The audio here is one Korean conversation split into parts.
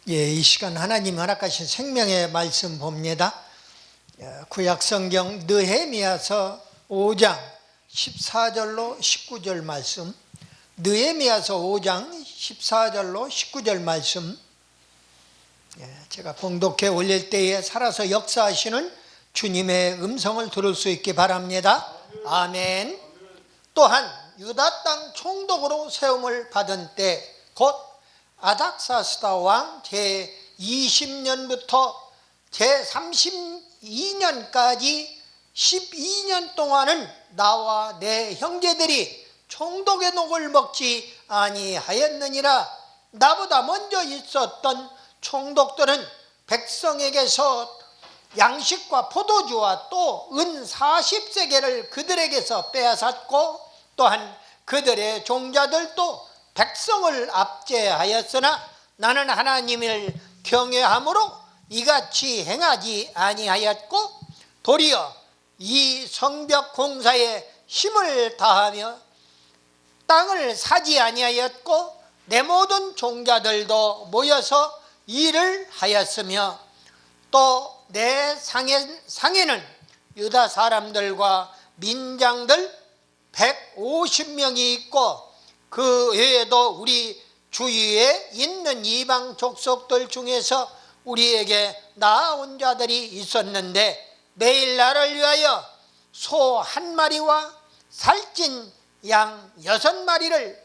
예, 이 시간 하나님 허락하신 생명의 말씀 봅니다. 구약성경 느헤미야서 5장 14절로 19절 말씀, 느헤미야서 5장 14절로 19절 말씀, 제가 봉독해 올릴 때에 살아서 역사하시는 주님의 음성을 들을 수 있기 바랍니다. 아멘. 또한 유다 땅 총독으로 세움을 받은 때 곧 아닥사스다 왕 제20년부터 제32년까지 12년 동안은 나와 내 형제들이 총독의 녹을 먹지 아니하였느니라. 나보다 먼저 있었던 총독들은 백성에게서 양식과 포도주와 또 은 40세겔을 그들에게서 빼앗았고, 또한 그들의 종자들도 백성을 압제하였으나 나는 하나님을 경외함으로 이같이 행하지 아니하였고, 도리어 이 성벽 공사에 힘을 다하며 땅을 사지 아니하였고, 내 모든 종자들도 모여서 일을 하였으며, 또 내 상에는 유다 사람들과 민장들 150명이 있고, 그 외에도 우리 주위에 있는 이방 족속들 중에서 우리에게 나아온 자들이 있었는데, 매일 나를 위하여 소 1마리와 살찐 양 6마리를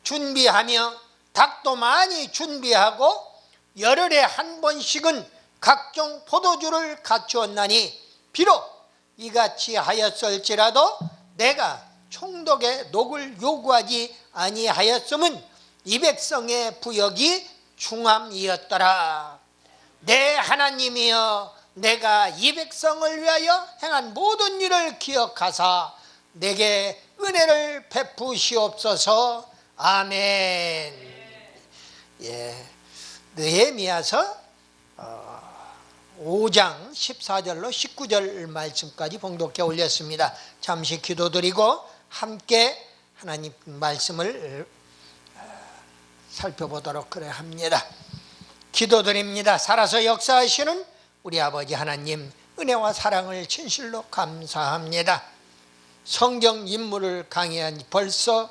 준비하며 닭도 많이 준비하고 열흘에 한 번씩은 각종 포도주를 갖추었나니, 비록 이같이 하였을지라도 내가 총독의 녹을 요구하지 아니하였음은 이 백성의 부역이 중함이었더라. 내 하나님이여, 내가 이 백성을 위하여 행한 모든 일을 기억하사 내게 은혜를 베푸시옵소서. 아멘. 느헤미야서 5장 14절로 19절 말씀까지 봉독해 올렸습니다. 잠시 기도드리고 함께 하나님 말씀을 살펴보도록 그래 합니다. 기도드립니다. 살아서 역사하시는 우리 아버지 하나님, 은혜와 사랑을 진실로 감사합니다. 성경 인물을 강의한 벌써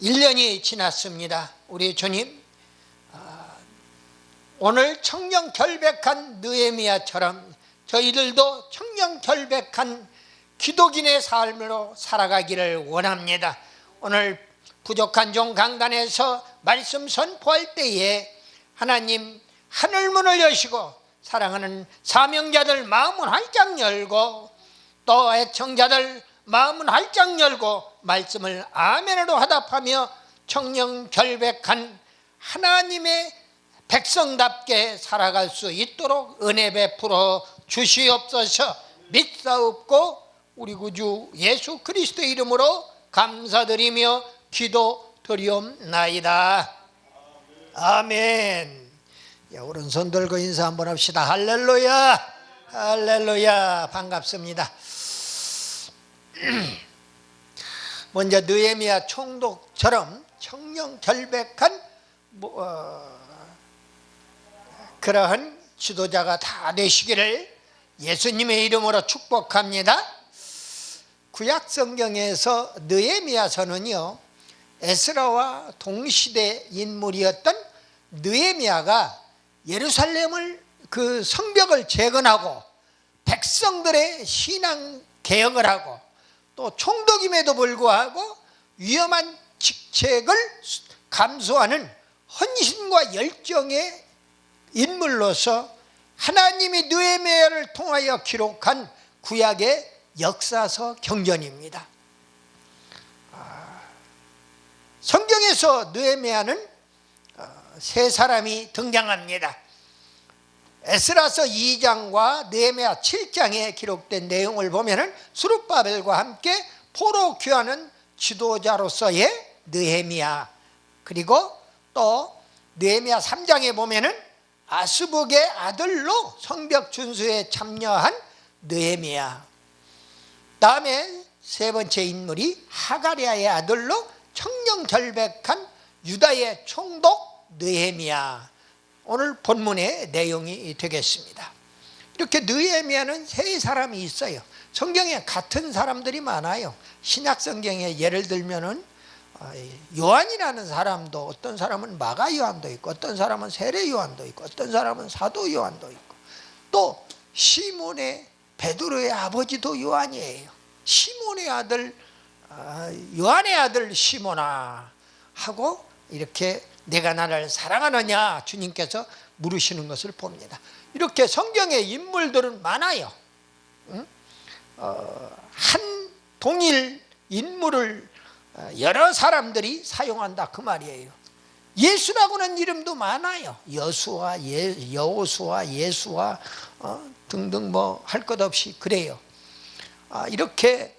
1년이 지났습니다. 우리 주님, 오늘 청정결백한 느헤미야처럼 저희들도 청정결백한 기독인의 삶으로 살아가기를 원합니다. 오늘 부족한 종 강단에서 말씀 선포할 때에 하나님 하늘문을 여시고 사랑하는 사명자들 마음은 활짝 열고, 또 애청자들 마음은 활짝 열고 말씀을 아멘으로 화답하며 청정결백한 하나님의 백성답게 살아갈 수 있도록 은혜 베풀어 주시옵소서. 믿사옵고 우리 구주 예수 그리스도의 이름으로 감사드리며 기도드리옵나이다. 아멘. 오른손 들고 인사 한번 합시다. 할렐루야, 할렐루야. 반갑습니다. 먼저 느헤미야 총독처럼 청정결백한 그러한 지도자가 다 되시기를 예수님의 이름으로 축복합니다. 구약 성경에서 느헤미야서는요, 에스라와 동시대 인물이었던 느헤미야가 예루살렘을 그 성벽을 재건하고 백성들의 신앙 개혁을 하고, 또 총독임에도 불구하고 위험한 직책을 감수하는 헌신과 열정의 인물로서 하나님이 느헤미야를 통하여 기록한 구약의 역사서 경전입니다. 성경에서 느헤미야는 세 사람이 등장합니다. 에스라서 2장과 느헤미야 7장에 기록된 내용을 보면은 스룹바벨과 함께 포로 귀환하는 지도자로서의 느헤미야, 그리고 또 느헤미야 3장에 보면은 아스북의 아들로 성벽 준수에 참여한 느헤미야, 다음에 세 번째 인물이 하가랴의 아들로 청정결백한 유다의 총독 느헤미야, 오늘 본문의 내용이 되겠습니다. 이렇게 느헤미야는 세 사람이 있어요. 성경에 같은 사람들이 많아요. 신약 성경에 예를 들면은 요한이라는 사람도, 어떤 사람은 마가 요한도 있고, 어떤 사람은 세례 요한도 있고, 어떤 사람은 사도 요한도 있고, 또 시몬의 베드로의 아버지도 요한이에요. 시몬의 아들, 요한의 아들 시몬아 하고 이렇게 내가 나를 사랑하느냐 주님께서 물으시는 것을 봅니다. 이렇게 성경의 인물들은 많아요. 한 동일 인물을 여러 사람들이 사용한다 그 말이에요. 예수라고는 이름도 많아요. 여수와 여호수와 예수와 등등 뭐 할 것 없이 그래요. 이렇게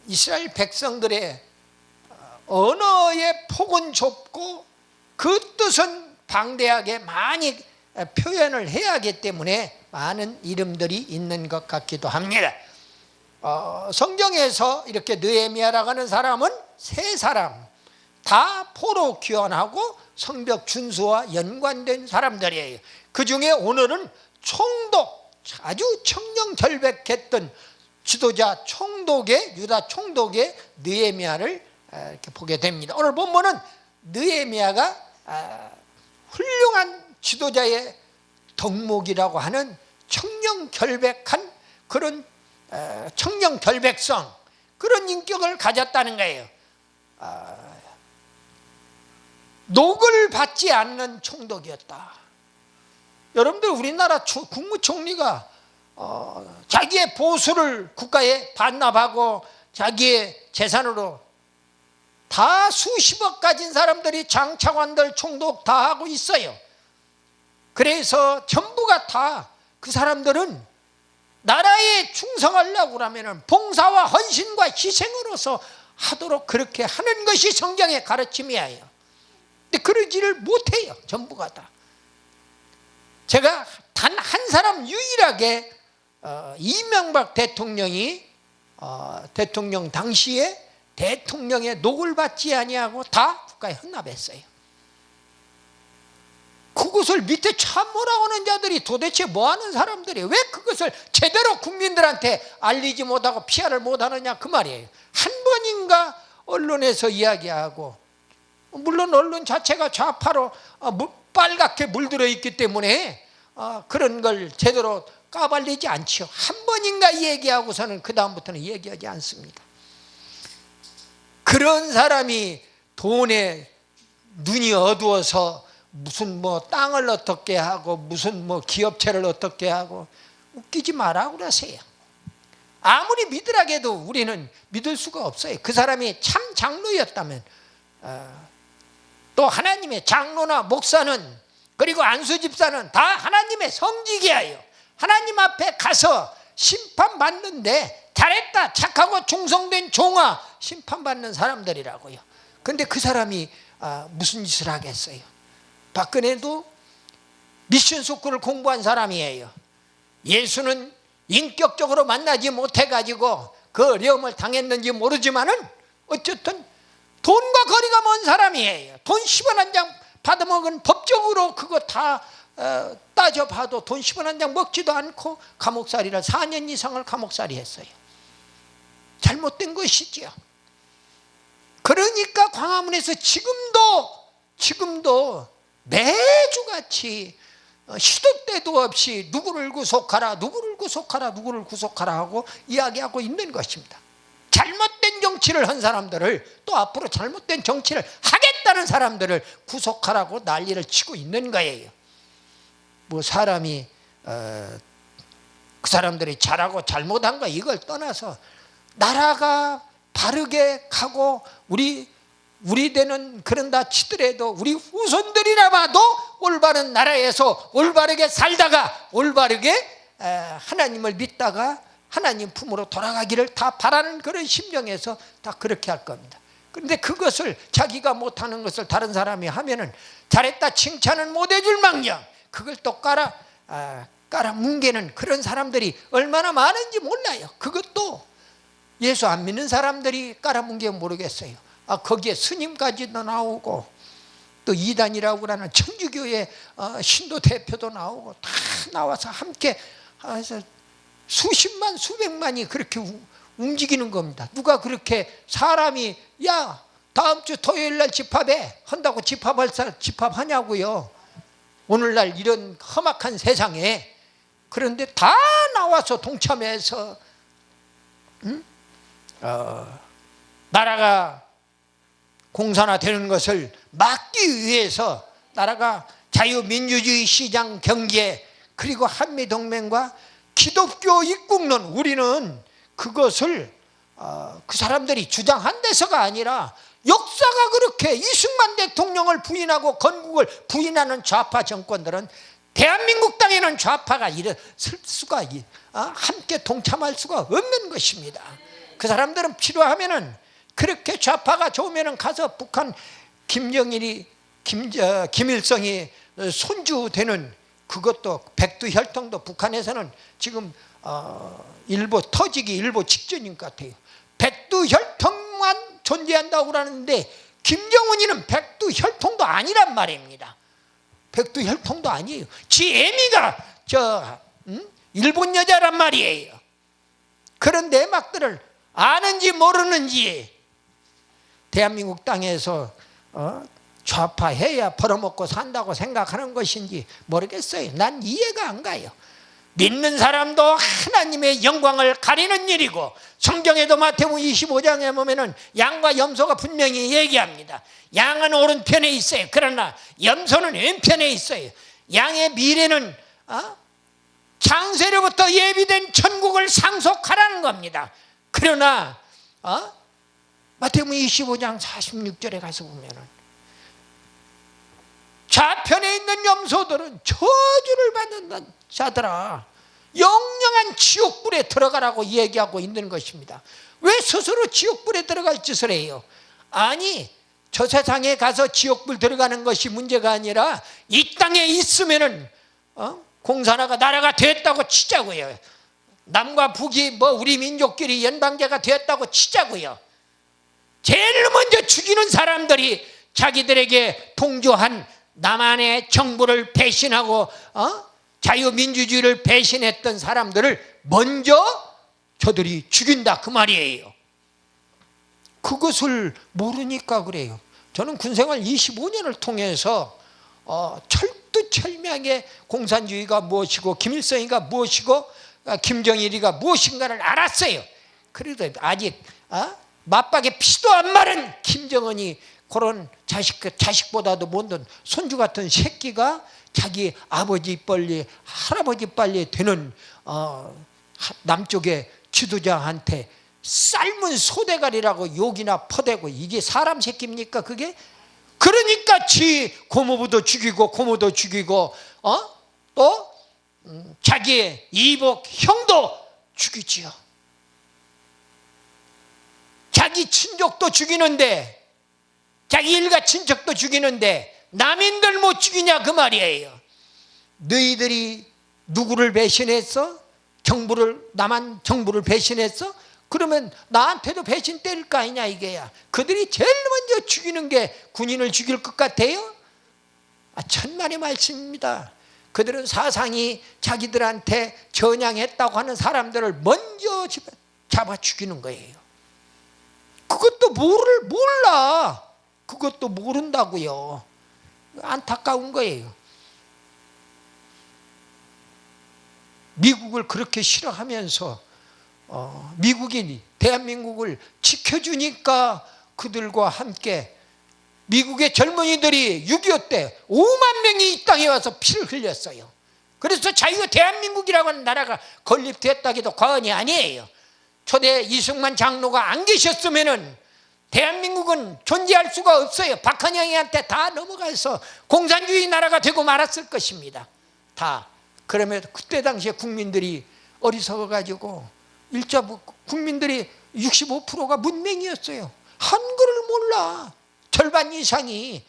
이스라엘 백성들의 언어의 폭은 좁고 그 뜻은 방대하게 많이 표현을 해야 하기 때문에 많은 이름들이 있는 것 같기도 합니다. 성경에서 이렇게 느헤미야라고 하는 사람은 세 사람 다 포로 귀환하고 성벽 준수와 연관된 사람들이에요. 그 중에 오늘은 총독, 아주 청정결백했던 지도자 총독의, 유다 총독의 느헤미야를 이렇게 보게 됩니다. 오늘 본문은 느헤미야가 훌륭한 지도자의 덕목이라고 하는 청정결백한 그런 청정결백성, 그런 인격을 가졌다는 거예요. 녹을 받지 않는 총독이었다. 여러분들, 우리나라 국무총리가 자기의 보수를 국가에 반납하고 자기의 재산으로 다 수십억 가진 사람들이 장차관들, 총독 다 하고 있어요. 그래서 전부가 다 그 사람들은 나라에 충성하려고 그러면 봉사와 헌신과 희생으로서 하도록 그렇게 하는 것이 성경의 가르침이에요. 근데 그러지를 못해요. 전부가 다. 제가 단 한 사람 유일하게 이명박 대통령이 대통령 당시에 대통령의 녹을 받지 아니하고 다 국가에 헌납했어요. 그것을 밑에 참모라고 하는 자들이 도대체 뭐하는 사람들이에요? 왜 그것을 제대로 국민들한테 알리지 못하고 피아를 못하느냐 그 말이에요. 한 번인가 언론에서 이야기하고, 물론 언론 자체가 좌파로 빨갛게 물들어 있기 때문에 그런 걸 제대로 까발리지 않죠. 한 번인가 얘기하고서는 그 다음부터는 얘기하지 않습니다. 그런 사람이 돈에 눈이 어두워서 무슨 뭐 땅을 어떻게 하고 무슨 뭐 기업체를 어떻게 하고, 웃기지 마라 그러세요. 아무리 믿으라고 해도 우리는 믿을 수가 없어요. 그 사람이 참 장로였다면, 또 하나님의 장로나 목사는, 그리고 안수 집사는 다 하나님의 성직이에요. 하나님 앞에 가서 심판받는데 잘했다, 착하고 충성된 종아, 심판받는 사람들이라고요. 그런데 그 사람이 무슨 짓을 하겠어요? 박근혜도 미션 속구를 공부한 사람이에요. 예수는 인격적으로 만나지 못해가지고 그 어려움을 당했는지 모르지만은 어쨌든 돈과 거리가 먼 사람이에요. 돈 10원 한 장 받아먹은, 법적으로 그거 다 따져봐도 돈 10원 한 장 먹지도 않고 감옥살이를 4년 이상을 감옥살이 했어요. 잘못된 것이지요. 그러니까 광화문에서 지금도 매주같이 시도 때도 없이 누구를 구속하라, 누구를 구속하라, 누구를 구속하라 하고 이야기하고 있는 것입니다. 잘못된 정치를 한 사람들을, 또 앞으로 잘못된 정치를 하겠다는 사람들을 구속하라고 난리를 치고 있는 거예요. 뭐 사람이 그 사람들이 잘하고 잘못한 거 이걸 떠나서 나라가 바르게 가고 우리 되는 그런다 치더라도 우리 후손들이라도 올바른 나라에서 올바르게 살다가 올바르게 하나님을 믿다가 하나님 품으로 돌아가기를 다 바라는 그런 심정에서 다 그렇게 할 겁니다. 그런데 그것을 자기가 못하는 것을 다른 사람이 하면은 잘했다 칭찬은 못 해줄 망정 그걸 또 깔아 뭉개는 그런 사람들이 얼마나 많은지 몰라요. 그것도 예수 안 믿는 사람들이 깔아 뭉개면 모르겠어요. 거기에 스님까지도 나오고 또 이단이라고 하는 천주교의 신도 대표도 나오고 다 나와서 함께 해서 수십만 수백만이 그렇게 움직이는 겁니다. 누가 그렇게 사람이 야 다음 주 토요일 날 집합해 한다고 집합하냐고요. 오늘날 이런 험악한 세상에. 그런데 다 나와서 동참해서 나라가 공산화되는 것을 막기 위해서 나라가 자유민주주의 시장 경제 그리고 한미동맹과 기독교 입국론, 우리는 그것을 그 사람들이 주장한 데서가 아니라 역사가 그렇게 이승만 대통령을 부인하고 건국을 부인하는 좌파 정권들은 대한민국 땅에는 좌파가 있을 수가 함께 동참할 수가 없는 것입니다. 그 사람들은 필요하면은 그렇게 좌파가 좋으면은 가서 북한 김일성이 손주되는 그것도 백두혈통도 북한에서는 지금 일보 터지기 일보 직전인 것 같아요. 백두혈통만 존재한다고 그러는데 김정은이는 백두혈통도 아니란 말입니다. 백두혈통도 아니에요. 지 애미가 일본 여자란 말이에요. 그런 내막들을 아는지 모르는지 대한민국 땅에서 좌파해야 벌어먹고 산다고 생각하는 것인지 모르겠어요. 난 이해가 안 가요. 믿는 사람도 하나님의 영광을 가리는 일이고, 성경에도 마태복음 25장에 보면은 양과 염소가 분명히 얘기합니다. 양은 오른편에 있어요. 그러나 염소는 왼편에 있어요. 양의 미래는 창세로부터 예비된 천국을 상속하라는 겁니다. 그러나 마태복음 25장 46절에 가서 보면은 좌편에 있는 염소들은 저주를 받는다 자들아, 영영한 지옥불에 들어가라고 얘기하고 있는 것입니다. 왜 스스로 지옥불에 들어갈 짓을 해요? 아니, 저 세상에 가서 지옥불 들어가는 것이 문제가 아니라 이 땅에 있으면은 공산화가 나라가 됐다고 치자고요. 남과 북이 우리 민족끼리 연방제가 됐다고 치자고요. 제일 먼저 죽이는 사람들이 자기들에게 동조한 남한의 정부를 배신하고 자유민주주의를 배신했던 사람들을 먼저 저들이 죽인다 그 말이에요. 그것을 모르니까 그래요. 저는 군생활 25년을 통해서 철두철미하게 공산주의가 무엇이고 김일성이가 무엇이고 김정일이가 무엇인가를 알았어요. 그래도 아직 맞박에 피도 안 마른 김정은이 그런 자식보다도 못된 손주 같은 새끼가 자기 아버지 빨리 할아버지 빨리 되는 남쪽의 지도자한테 삶은 소대가리라고 욕이나 퍼대고, 이게 사람 새끼입니까 그게? 그러니까 지 고모부도 죽이고 고모도 죽이고 또 자기의 이복 형도 죽이지요. 자기 친족도 죽이는데, 자기 일가 친척도 죽이는데 남인들 못 죽이냐 그 말이에요. 너희들이 누구를 배신했어? 남한 정부를 배신했어? 그러면 나한테도 배신 때릴 거 아니냐 이게야. 그들이 제일 먼저 죽이는 게 군인을 죽일 것 같아요? 천만의 말씀입니다. 그들은 사상이 자기들한테 전향했다고 하는 사람들을 먼저 잡아 죽이는 거예요. 그것도 몰라. 그것도 모른다고요. 안타까운 거예요. 미국을 그렇게 싫어하면서 미국인이 대한민국을 지켜주니까 그들과 함께 미국의 젊은이들이 6.25 때 5만 명이 이 땅에 와서 피를 흘렸어요. 그래서 자유가 대한민국이라고 하는 나라가 건립됐다기도 과언이 아니에요. 초대 이승만 장로가 안 계셨으면은 대한민국은 존재할 수가 없어요. 박헌영이한테 다 넘어가서 공산주의 나라가 되고 말았을 것입니다. 다. 그러면 그때 당시에 국민들이 어리석어가지고 국민들이 65%가 문맹이었어요. 한글을 몰라. 절반 이상이.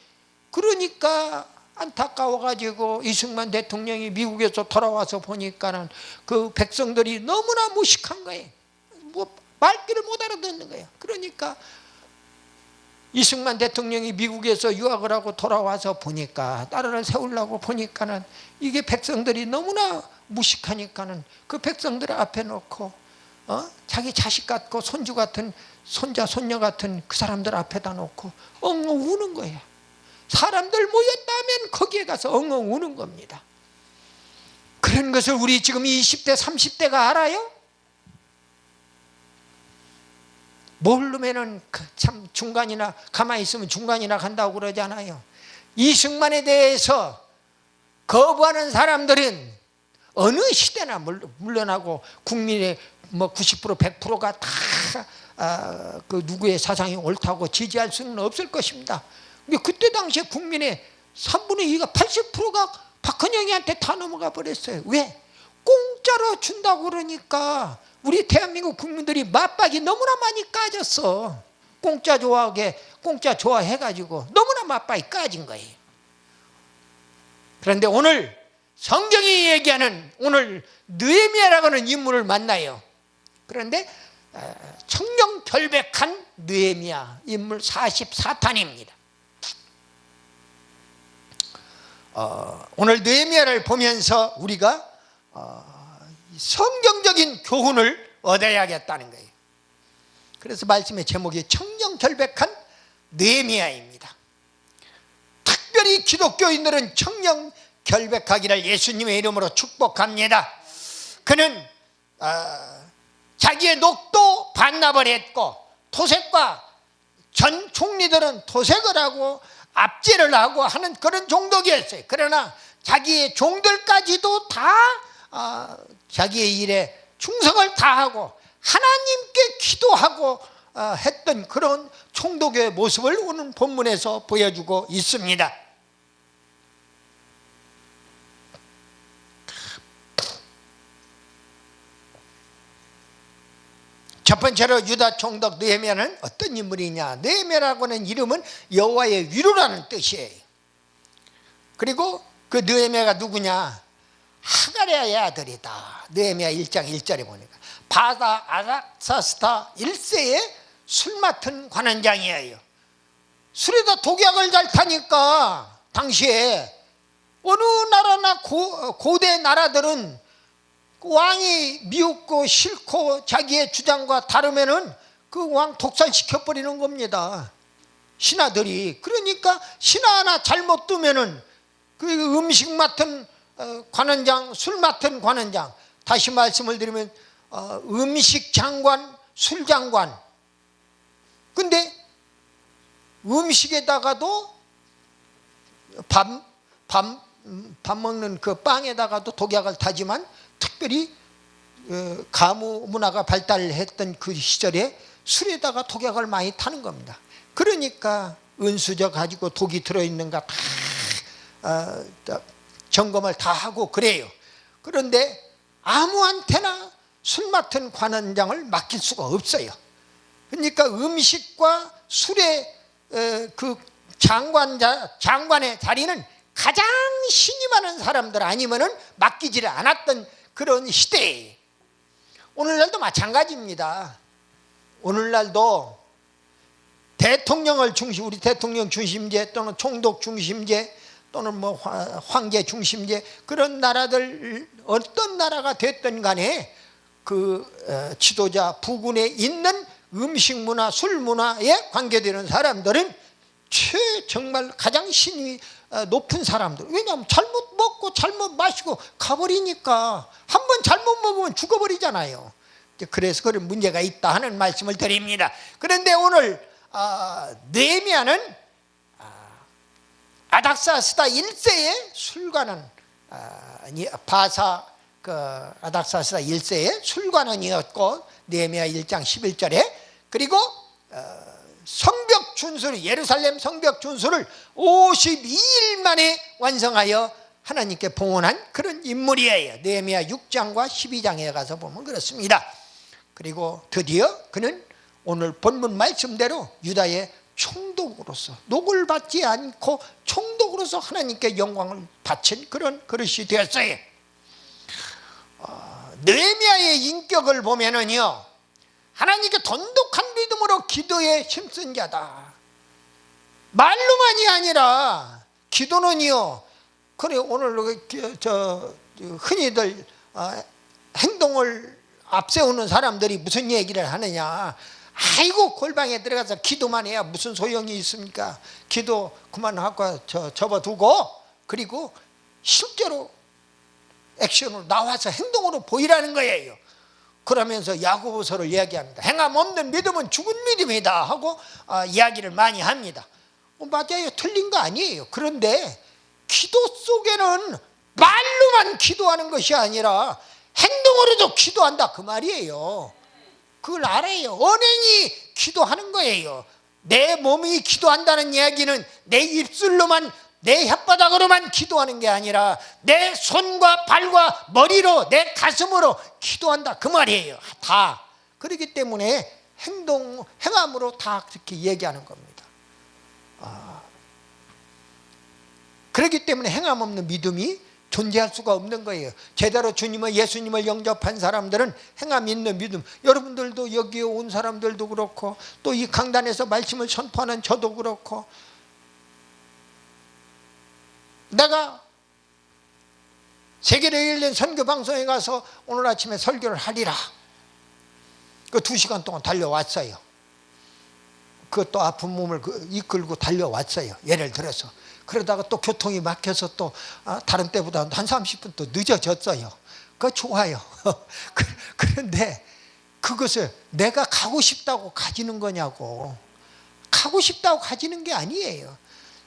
그러니까 안타까워가지고 이승만 대통령이 미국에서 돌아와서 보니까는 그 백성들이 너무나 무식한 거예요. 말귀를 못 알아듣는 거예요. 그러니까 이승만 대통령이 미국에서 유학을 하고 돌아와서 보니까, 나라를 세우려고 보니까는 이게 백성들이 너무나 무식하니까는 그 백성들 앞에 놓고 자기 자식 같고 손주 같은, 손자 손녀 같은 그 사람들 앞에다 놓고 엉엉 우는 거예요. 사람들 모였다면 거기에 가서 엉엉 우는 겁니다. 그런 것을 우리 지금 20대 30대가 알아요? 모르면은 참 중간이나, 가만히 있으면 중간이나 간다고 그러잖아요. 이승만에 대해서 거부하는 사람들은 어느 시대나 물러나고 국민의 뭐 90% 100%가 다 그 누구의 사상이 옳다고 지지할 수는 없을 것입니다. 근데 그때 당시에 국민의 3분의 2가 80%가 박헌영이한테 다 넘어가 버렸어요. 왜? 공짜로 준다고 그러니까 우리 대한민국 국민들이 맞박이 너무나 많이 까졌어. 공짜 좋아해가지고 너무나 맞박이 까진 거예요. 그런데 오늘 성경이 얘기하는, 오늘 느헤미야라고 하는 인물을 만나요. 그런데 청렴결백한 느헤미야 인물 44탄입니다. 오늘 느헤미야를 보면서 우리가 성경적인 교훈을 얻어야겠다는 거예요. 그래서 말씀의 제목이 청렴결백한 느헤미야입니다. 특별히 기독교인들은 청렴결백하기를 예수님의 이름으로 축복합니다. 그는 자기의 녹도 반납을 했고, 토색과 전 총리들은 토색을 하고 압제를 하고 하는 그런 종독이었어요. 그러나 자기의 종들까지도 다 자기의 일에 충성을 다하고 하나님께 기도하고 했던 그런 총독의 모습을 오늘 본문에서 보여주고 있습니다. 첫 번째로 유다 총독 느헤미야는 어떤 인물이냐? 느헤미야라고 하는 이름은 여호와의 위로라는 뜻이에요. 그리고 그 느헤미야가 누구냐? 하가랴의 아들이다. 느헤미야 1장 1절에 보니까 바사 아닥사스다 1세의 술 맡은 관원장이에요. 술에다 독약을 잘 타니까 당시에 어느 나라나 고대 나라들은 왕이 미웃고 싫고 자기의 주장과 다르면은 그 왕 독살시켜버리는 겁니다. 신하들이. 그러니까 신하 하나 잘못 두면은 그 음식 맡은 관원장, 술 맡은 관원장, 다시 말씀을 드리면 음식 장관, 술 장관. 근데 음식에다가도 밥 먹는 그 빵에다가도 독약을 타지만, 특별히 가무 문화가 발달했던 그 시절에 술에다가 독약을 많이 타는 겁니다. 그러니까 은수저 가지고 독이 들어있는가 다 점검을 다 하고 그래요. 그런데 아무한테나 술 맡은 관원장을 맡길 수가 없어요. 그러니까 음식과 술의 그 장관의 자리는 가장 신이 많은 사람들 아니면은 맡기지를 않았던 그런 시대예요. 오늘날도 마찬가지입니다. 오늘날도 대통령을 중심, 우리 대통령 중심제 또는 총독 중심제 또는 뭐 황제 중심제, 그런 나라들 어떤 나라가 됐든 간에 그 지도자 부군에 있는 음식 문화, 술 문화에 관계되는 사람들은 정말 가장 신이 높은 사람들. 왜냐하면 잘못 먹고 잘못 마시고 가버리니까, 한 번 잘못 먹으면 죽어버리잖아요. 그래서 그런 문제가 있다 하는 말씀을 드립니다. 그런데 오늘 느헤미야는 아닥사스다 1세의 술관은 바사 아닥사스다 1세의 술관원이었고, 느헤미야 1장 11절에, 그리고 성벽 준수를, 예루살렘 성벽 준수를 52일 만에 완성하여 하나님께 봉헌한 그런 인물이에요. 느헤미야 6장과 12장에 가서 보면 그렇습니다. 그리고 드디어 그는 오늘 본문 말씀대로 유다의 총독으로서, 녹을 받지 않고 총독으로서 하나님께 영광을 바친 그런 그릇이 되었어요. 느헤미야의 인격을 보면은요, 하나님께 돈독한 믿음으로 기도에 힘쓴 자다. 말로만이 아니라 기도는요. 그래 오늘 흔히들 행동을 앞세우는 사람들이 무슨 얘기를 하느냐. 아이고 골방에 들어가서 기도만 해야 무슨 소용이 있습니까? 기도 그만하고 접어두고 그리고 실제로 액션으로 나와서 행동으로 보이라는 거예요. 그러면서 야고보서를 이야기합니다. 행함 없는 믿음은 죽은 믿음이다 하고 이야기를 많이 합니다. 맞아요. 틀린 거 아니에요. 그런데 기도 속에는 말로만 기도하는 것이 아니라 행동으로도 기도한다 그 말이에요. 그걸 알아요. 언행이 기도하는 거예요. 내 몸이 기도한다는 이야기는 내 입술로만 내 혓바닥으로만 기도하는 게 아니라 내 손과 발과 머리로 내 가슴으로 기도한다 그 말이에요. 다. 그렇기 때문에 행함으로 다 그렇게 얘기하는 겁니다. 그렇기 때문에 행함 없는 믿음이 존재할 수가 없는 거예요. 제대로 주님을 예수님을 영접한 사람들은 행함 있는 믿음. 여러분들도 여기에 온 사람들도 그렇고 또 이 강단에서 말씀을 선포하는 저도 그렇고 내가 세계를 열린 선교방송에 가서 오늘 아침에 설교를 하리라. 그 2시간 동안 달려왔어요. 그것도 아픈 몸을 이끌고 달려왔어요. 예를 들어서. 그러다가 또 교통이 막혀서 또 다른 때보다 한 30분 또 늦어졌어요. 그거 좋아요. 그런데 그것을 내가 가고 싶다고 가지는 거냐고. 가고 싶다고 가지는 게 아니에요.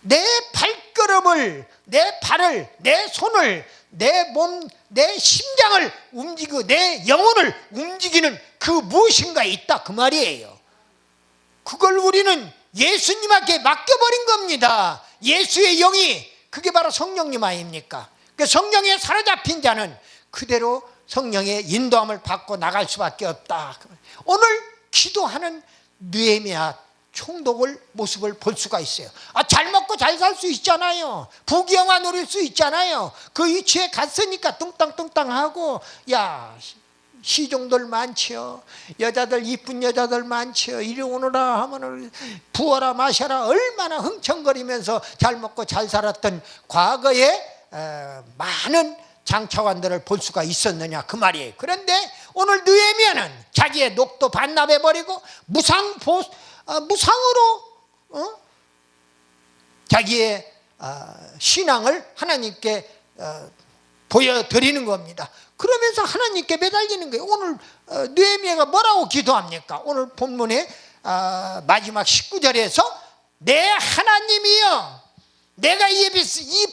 내 발걸음을, 내 발을, 내 손을, 내 몸, 내 심장을 움직이고 내 영혼을 움직이는 그 무엇인가 있다 그 말이에요. 그걸 우리는 예수님 앞에 맡겨버린 겁니다. 예수의 영이 그게 바로 성령님 아닙니까? 그 성령에 사로잡힌 자는 그대로 성령의 인도함을 받고 나갈 수밖에 없다. 오늘 기도하는 느헤미야 총독을 모습을 볼 수가 있어요. 잘 먹고 잘 살 수 있잖아요. 부귀영화 누릴 수 있잖아요. 그 위치에 갔으니까 뚱땅뚱땅하고 야 시종들 많지요. 여자들 이쁜 여자들 많지요. 이리 오너라 하면은 부어라 마셔라 얼마나 흥청거리면서 잘 먹고 잘 살았던 과거에 많은 장차관들을 볼 수가 있었느냐 그 말이에요. 그런데 오늘 느헤미야는 자기의 녹도 반납해버리고 무상으로 자기의 신앙을 하나님께 보여드리는 겁니다. 그러면서 하나님께 매달리는 거예요. 오늘 느헤미야가 뭐라고 기도합니까? 오늘 본문의 마지막 19절에서 내 하나님이여 내가 이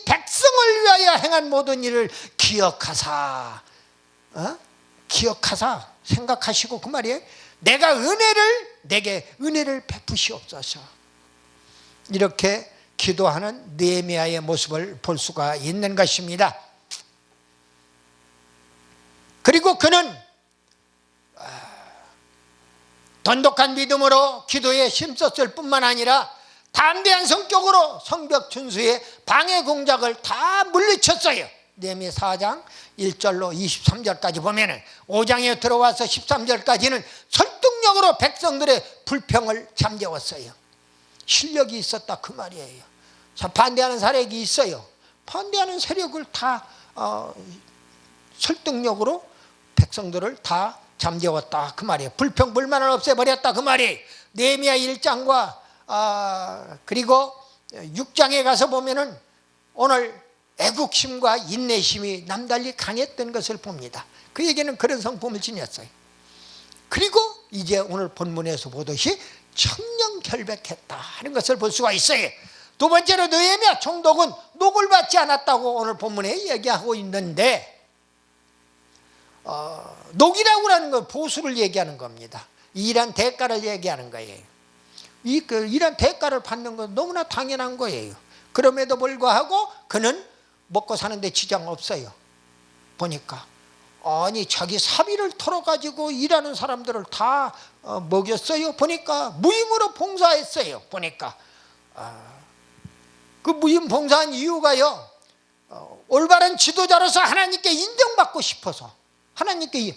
백성을 위하여 행한 모든 일을 기억하사 생각하시고 그 말이에요. 내가 내게 은혜를 베푸시옵소서. 이렇게 기도하는 느헤미야의 모습을 볼 수가 있는 것입니다. 그리고 그는 돈독한 믿음으로 기도에 힘썼을 뿐만 아니라 담대한 성격으로 성벽 준수의 방해 공작을 다 물리쳤어요. 느헤미야 4장 1절로 23절까지 보면은 5장에 들어와서 13절까지는 설득력으로 백성들의 불평을 잠재웠어요. 실력이 있었다 그 말이에요. 자, 반대하는 세력이 있어요. 반대하는 세력을 다 설득력으로 백성들을 다 잠재웠다 그 말이에요. 불평 불만을 없애버렸다 그 말이에요. 느헤미야 1장과 그리고 6장에 가서 보면은 오늘 애국심과 인내심이 남달리 강했던 것을 봅니다. 그 얘기는 그런 성품을 지녔어요. 그리고 이제 오늘 본문에서 보듯이 청렴결백했다 하는 것을 볼 수가 있어요. 두 번째로 느헤미야 총독은 녹을 받지 않았다고 오늘 본문에 얘기하고 있는데 녹이라고 하는 건 보수를 얘기하는 겁니다. 일한 대가를 얘기하는 거예요. 일한 대가를 받는 건 너무나 당연한 거예요. 그럼에도 불구하고 그는 먹고 사는데 지장 없어요. 보니까 아니 자기 사비를 털어가지고 일하는 사람들을 다 먹였어요. 보니까 무임으로 봉사했어요. 보니까 그 무임 봉사한 이유가요, 올바른 지도자로서 하나님께 인정받고 싶어서, 하나님께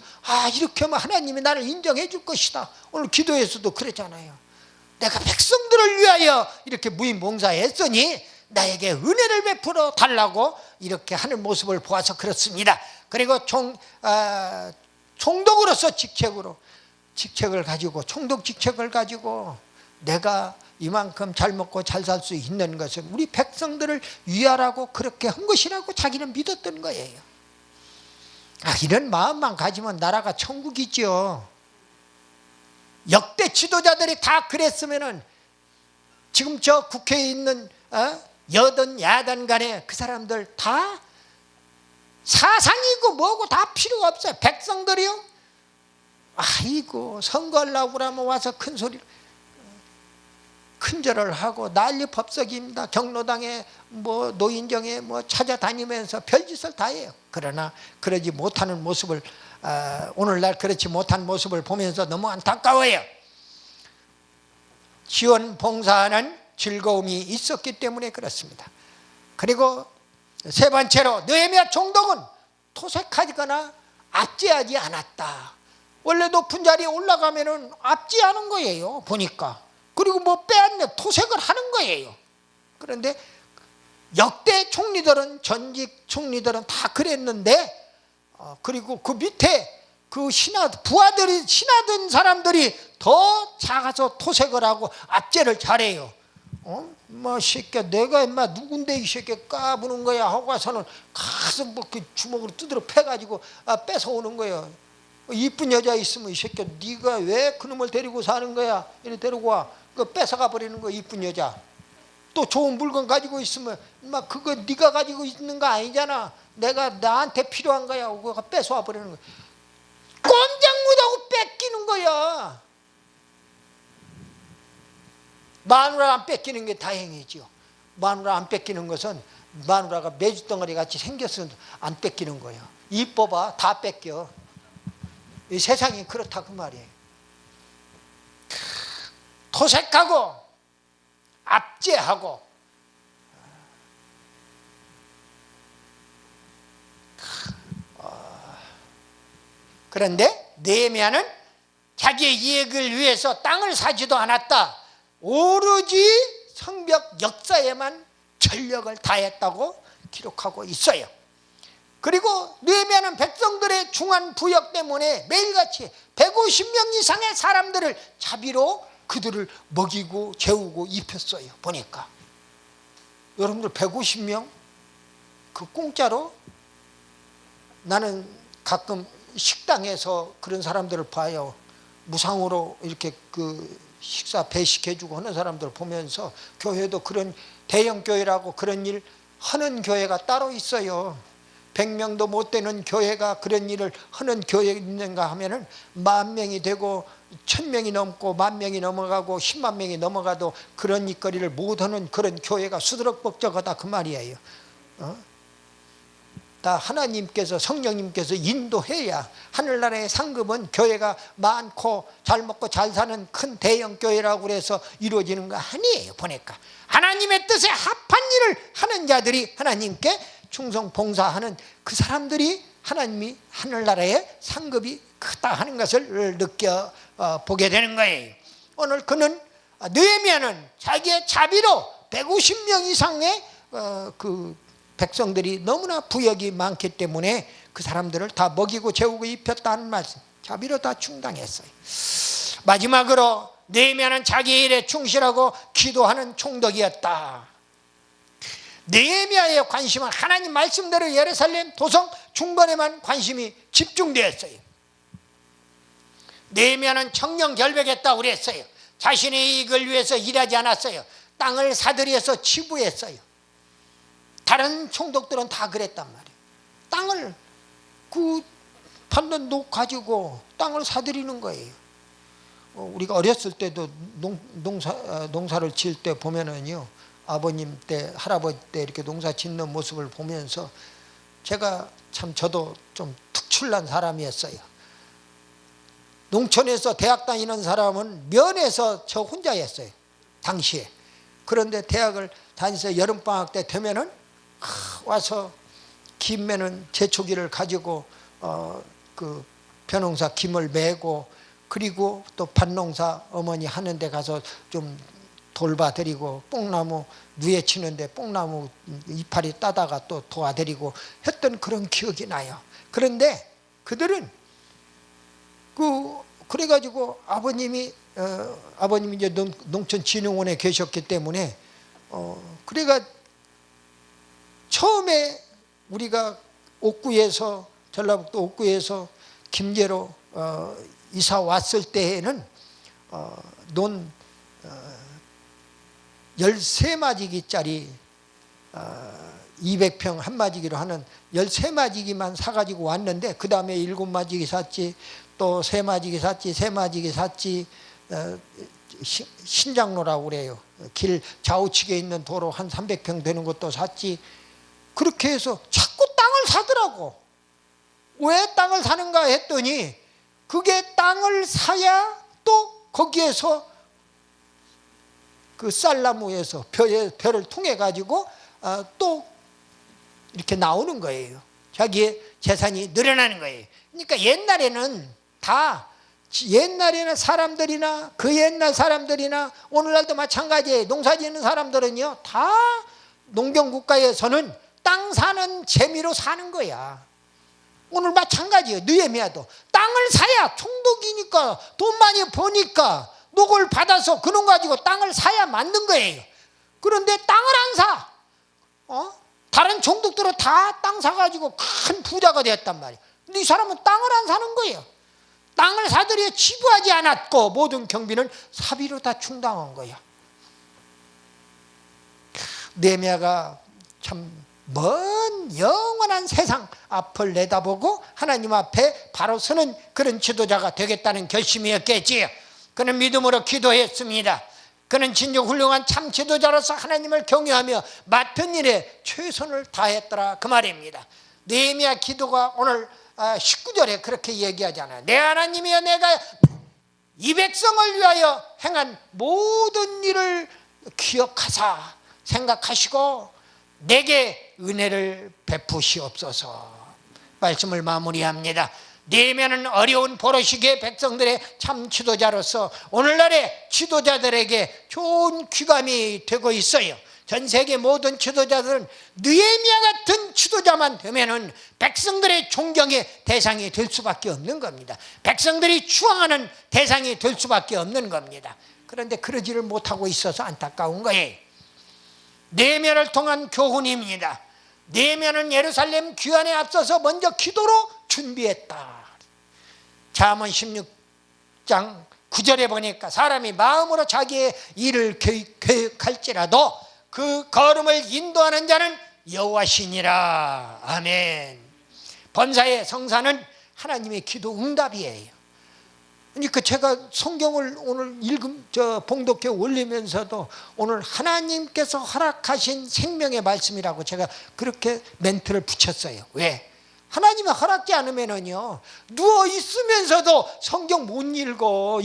이렇게 하면 하나님이 나를 인정해 줄 것이다. 오늘 기도에서도 그랬잖아요. 내가 백성들을 위하여 이렇게 무임봉사했으니 나에게 은혜를 베풀어 달라고 이렇게 하는 모습을 보아서 그렇습니다. 그리고 총독으로서 직책을 가지고, 총독 직책을 가지고 내가 이만큼 잘 먹고 잘 살 수 있는 것은 우리 백성들을 위하라고 그렇게 한 것이라고 자기는 믿었던 거예요. 이런 마음만 가지면 나라가 천국이죠. 역대 지도자들이 다 그랬으면은 지금 저 국회에 있는 여든 야든 간에 그 사람들 다 사상이고 뭐고 다 필요가 없어요. 백성들이요, 아이고 선거하려고 그러면 와서 큰 소리를 큰절을 하고 난리 법석입니다. 경로당에 뭐 노인정에 뭐 찾아다니면서 별짓을 다 해요. 그러나 그러지 못하는 모습을, 오늘날 그렇지 못한 모습을 보면서 너무 안타까워요. 지원 봉사하는 즐거움이 있었기 때문에 그렇습니다. 그리고 세 번째로 느헤미야 총독은 토색하거나 압제하지 않았다. 원래 높은 자리에 올라가면은 압제하는 거예요, 보니까. 그리고 뭐 빼앗네, 토색을 하는 거예요. 그런데 역대 총리들은, 전직 총리들은 다 그랬는데, 그리고 그 밑에 그 부하들이, 신하던 사람들이 더 작아서 토색을 하고 압제를 잘해요. 뭐 새끼야, 내가 인마 누군데 이 새끼 까부는 거야 하고 와서는 가서 뭐 그 주먹으로 두드려 패가지고 뺏어오는 거예요. 이쁜 여자 있으면 이 새끼야, 네가 왜 그놈을 데리고 사는 거야? 이래 데리고 와. 그 뺏어가 버리는 거, 이쁜 여자. 또 좋은 물건 가지고 있으면 막 그거 네가 가지고 있는 거 아니잖아. 나한테 필요한 거야. 그거 뺏어와 버리는 거. 꼼짝 못하고 뺏기는 거야. 마누라 안 뺏기는 게 다행이지요. 마누라 안 뺏기는 것은 마누라가 메주덩어리 같이 생겼으면 안 뺏기는 거예요. 이뻐봐, 다 뺏겨. 이 세상이 그렇다 그 말이에요. 토색하고 압제하고, 그런데 느헤미야는 자기의 이익을 위해서 땅을 사지도 않았다. 오로지 성벽 역사에만 전력을 다했다고 기록하고 있어요. 그리고 느헤미야는 백성들의 중한 부역 때문에 매일같이 150명 이상의 사람들을 자비로 그들을 먹이고 재우고 입혔어요. 보니까 여러분들 150명 그 공짜로, 나는 가끔 식당에서 그런 사람들을 봐요. 무상으로 이렇게 그 식사 배식해주고 하는 사람들 보면서, 교회도 그런 대형 교회라고 그런 일 하는 교회가 따로 있어요. 100명도 못 되는 교회가 그런 일을 하는 교회 있는가 하면은 10,000명이 되고 1,000명이 넘고 10,000명이 넘어가고 10만 명이 넘어가도 그런 일거리를 못 하는 그런 교회가 수두룩벅적하다 그 말이에요. 다 하나님께서, 성령님께서 인도해야, 하늘나라의 상급은 교회가 많고 잘 먹고 잘 사는 큰 대형 교회라고 그래서 이루어지는 거 아니에요. 보니까 하나님의 뜻에 합한 일을 하는 자들이, 하나님께 충성 봉사하는 그 사람들이 하나님이 하늘나라의 상급이 크다 하는 것을 느껴보게 되는 거예요. 오늘 그는, 느헤미야는 자기의 자비로 150명 이상의 그 백성들이 너무나 부역이 많기 때문에 그 사람들을 다 먹이고 재우고 입혔다는 말씀, 자비로 다 충당했어요. 마지막으로 느헤미야는 자기 일에 충실하고 기도하는 총독이었다. 느헤미야의 관심은 하나님 말씀대로 예루살렘 도성 중건에만 관심이 집중되었어요. 느헤미야는 청렴결백했다고 그랬어요. 자신의 이익을 위해서 일하지 않았어요. 땅을 사들여서 치부했어요. 다른 총독들은 다 그랬단 말이에요. 땅을 그 받는 녹 가지고 땅을 사들이는 거예요. 우리가 어렸을 때도 농사를 지을 때 보면은요, 아버님 때, 할아버지 때 이렇게 농사 짓는 모습을 보면서 제가 참, 저도 좀 특출난 사람이었어요. 농촌에서 대학 다니는 사람은 면에서 저 혼자였어요, 당시에. 그런데 대학을 다니면서 여름방학 때 되면은 와서 김 매는 제초기를 가지고 그 벼농사 김을 메고 그리고 또 밭농사 어머니 하는 데 가서 좀 돌봐드리고 뽕나무 누에 치는데 뽕나무 이파리 따다가 또 도와드리고 했던 그런 기억이 나요. 그런데 그들은 그래가지고 아버님이 이제 농촌진흥원에 계셨기 때문에 그래가 처음에 우리가 옥구에서 전라북도 옥구에서 김제로 이사 왔을 때에는 논 13마지기짜리 200평 한 마지기로 하는 13마지기만 사가지고 왔는데 그 다음에 7마지기 샀지, 또 3마지기 샀지, 3마지기 샀지, 신장로라고 그래요. 길 좌우측에 있는 도로 한 300평 되는 것도 샀지. 그렇게 해서 자꾸 땅을 사더라고. 왜 땅을 사는가 했더니 그게 땅을 사야 또 거기에서 그 쌀나무에서 벼를 통해 가지고 또 이렇게 나오는 거예요. 자기의 재산이 늘어나는 거예요. 그러니까 옛날에는 사람들이나 그 옛날 사람들이나 오늘날도 마찬가지예요. 농사 짓는 사람들은요 다 농경국가에서는 땅 사는 재미로 사는 거야. 오늘 마찬가지예요. 느헤미야도 땅을 사야 총독이니까 돈 많이 버니까 녹을 받아서 그놈 가지고 땅을 사야 만든 거예요. 그런데 땅을 안 사. 다른 총독들은 다 땅 사가지고 큰 부자가 되었단 말이에요. 근데 이 사람은 땅을 안 사는 거예요. 땅을 사들여 지부하지 않았고 모든 경비는 사비로 다 충당한 거야. 느헤미야가 참 먼 영원한 세상 앞을 내다보고 하나님 앞에 바로 서는 그런 지도자가 되겠다는 결심이었겠지요. 그는 믿음으로 기도했습니다. 그는 진정 훌륭한 참 지도자로서 하나님을 경외하며 맡은 일에 최선을 다했더라 그 말입니다. 느헤미야 기도가 오늘 19절에 그렇게 얘기하잖아요. 내 하나님이여 내가 이 백성을 위하여 행한 모든 일을 기억하사 생각하시고 내게 은혜를 베푸시옵소서. 말씀을 마무리합니다. 느헤미야는 어려운 포로시기의 백성들의 참 지도자로서 오늘날의 지도자들에게 좋은 귀감이 되고 있어요. 전 세계 모든 지도자들은 느헤미야 같은 지도자만 되면은 백성들의 존경의 대상이 될 수밖에 없는 겁니다. 백성들이 추앙하는 대상이 될 수밖에 없는 겁니다. 그런데 그러지를 못하고 있어서 안타까운 거예요. 느헤미야를 통한 교훈입니다. 느헤미야는 예루살렘 귀환에 앞서서 먼저 기도로 준비했다. 잠언 16장 9절에 보니까 사람이 마음으로 자기의 일을 계획할지라도 그 걸음을 인도하는 자는 여호와시니라. 아멘. 범사의 성사는 하나님의 기도 응답이에요. 그러니까 제가 성경을 오늘 봉독해 올리면서도 오늘 하나님께서 허락하신 생명의 말씀이라고 제가 그렇게 멘트를 붙였어요. 왜? 하나님이 허락지 않으면은요 누워 있으면서도 성경 못 읽어.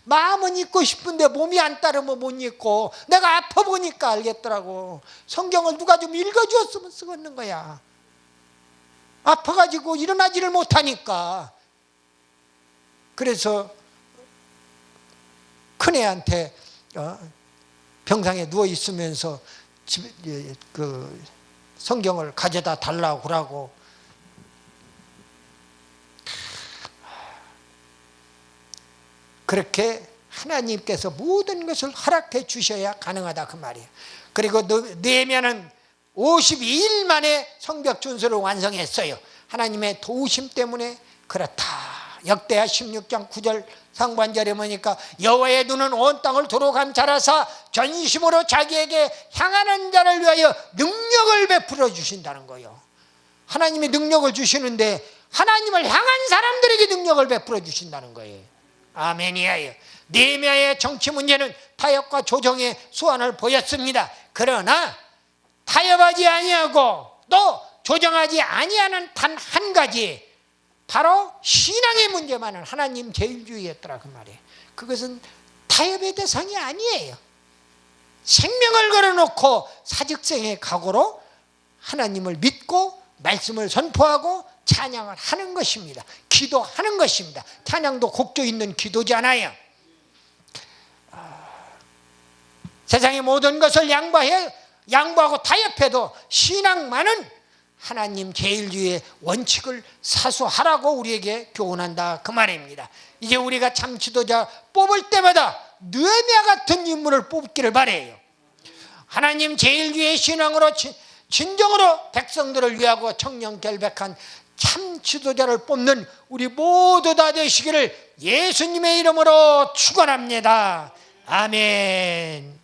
마음은 읽고 싶은데 몸이 안 따르면 못 읽고, 내가 아파 보니까 알겠더라고. 성경을 누가 좀 읽어주었으면 쓰겠는 거야. 아파가지고 일어나지를 못하니까. 그래서 큰애한테 병상에 누워 있으면서 그 성경을 가져다 달라고 그러고, 그렇게 하나님께서 모든 것을 허락해 주셔야 가능하다 그 말이에요. 그리고 느헤미야는 52일 만에 성벽 준수를 완성했어요. 하나님의 도우심 때문에 그렇다. 역대하 16장 9절 상반절에 보니까 여호와의 눈은 온 땅을 두루 감찰하사 전심으로 자기에게 향하는 자를 위하여 능력을 베풀어 주신다는 거예요. 하나님이 능력을 주시는데 하나님을 향한 사람들에게 능력을 베풀어 주신다는 거예요. 아멘이에요. 느헤미야의 정치 문제는 타협과 조정의 수완을 보였습니다. 그러나 타협하지 아니하고 또 조정하지 아니하는 단 한 가지, 바로 신앙의 문제만은 하나님 제일주의였더라 그 말이에요. 그것은 타협의 대상이 아니에요. 생명을 걸어놓고 사직생의 각오로 하나님을 믿고 말씀을 선포하고 찬양을 하는 것입니다. 기도하는 것입니다. 찬양도 곡조 있는 기도지 않아요. 세상의 모든 것을 양보하고 타협해도 신앙만은 하나님 제일주의의 원칙을 사수하라고 우리에게 교훈한다, 그 말입니다. 이제 우리가 참 지도자 뽑을 때마다 느헤미야 같은 인물을 뽑기를 바라요. 하나님 제일주의의 신앙으로 진정으로 백성들을 위하고 청렴결백한 참 지도자를 뽑는 우리 모두 다 되시기를 예수님의 이름으로 축원합니다. 아멘.